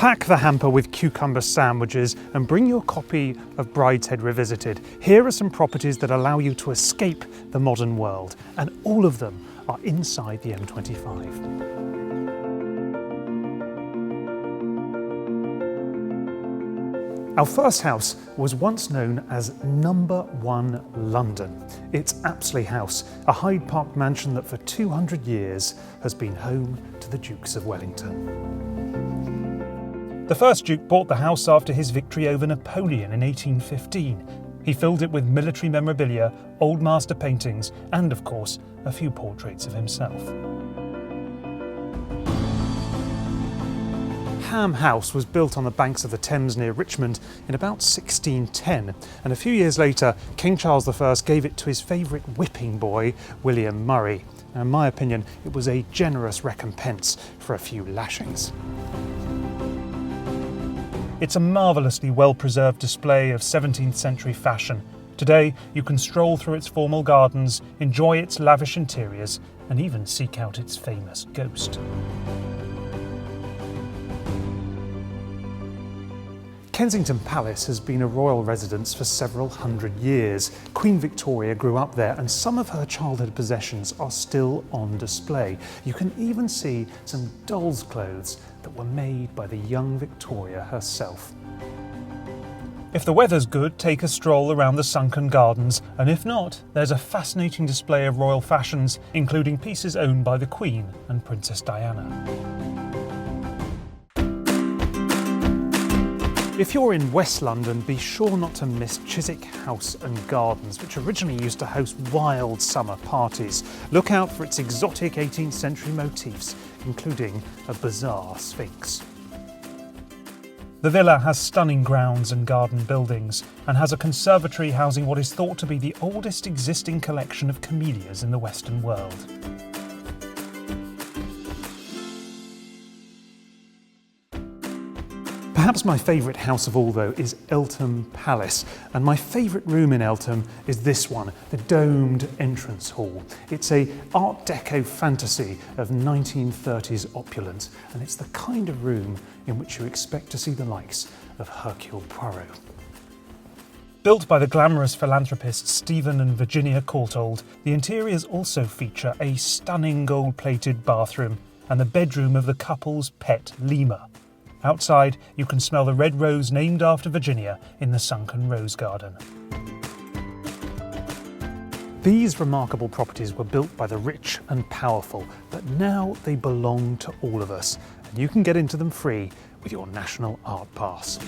Pack the hamper with cucumber sandwiches and bring your copy of Brideshead Revisited. Here are some properties that allow you to escape the modern world, and all of them are inside the M25. Our first house was once known as Number 1 London. It's Apsley House, a Hyde Park mansion that for 200 years has been home to the Dukes of Wellington. The first Duke bought the house after his victory over Napoleon in 1815. He filled it with military memorabilia, old master paintings, and of course, a few portraits of himself. Ham House was built on the banks of the Thames near Richmond in about 1610, and a few years later, King Charles I gave it to his favourite whipping boy, William Murray. And in my opinion, it was a generous recompense for a few lashings. It's a marvellously well-preserved display of 17th century fashion. Today, you can stroll through its formal gardens, enjoy its lavish interiors, and even seek out its famous ghost. Kensington Palace has been a royal residence for several hundred years. Queen Victoria grew up there, and some of her childhood possessions are still on display. You can even see some doll's clothes that were made by the young Victoria herself. If the weather's good, take a stroll around the sunken gardens, and if not, there's a fascinating display of royal fashions, including pieces owned by the Queen and Princess Diana. If you're in West London, be sure not to miss Chiswick House and Gardens, which originally used to host wild summer parties. Look out for its exotic 18th century motifs, including a bizarre sphinx. The villa has stunning grounds and garden buildings, and has a conservatory housing what is thought to be the oldest existing collection of camellias in the Western world. Perhaps my favourite house of all, though, is Eltham Palace, and my favourite room in Eltham is this one, the domed entrance hall. It's a Art Deco fantasy of 1930s opulence, and it's the kind of room in which you expect to see the likes of Hercule Poirot. Built by the glamorous philanthropists Stephen and Virginia Courtauld, the interiors also feature a stunning gold-plated bathroom and the bedroom of the couple's pet lemur. Outside, you can smell the red rose named after Virginia in the sunken rose garden. These remarkable properties were built by the rich and powerful, but now they belong to all of us, and you can get into them free with your National Art Pass.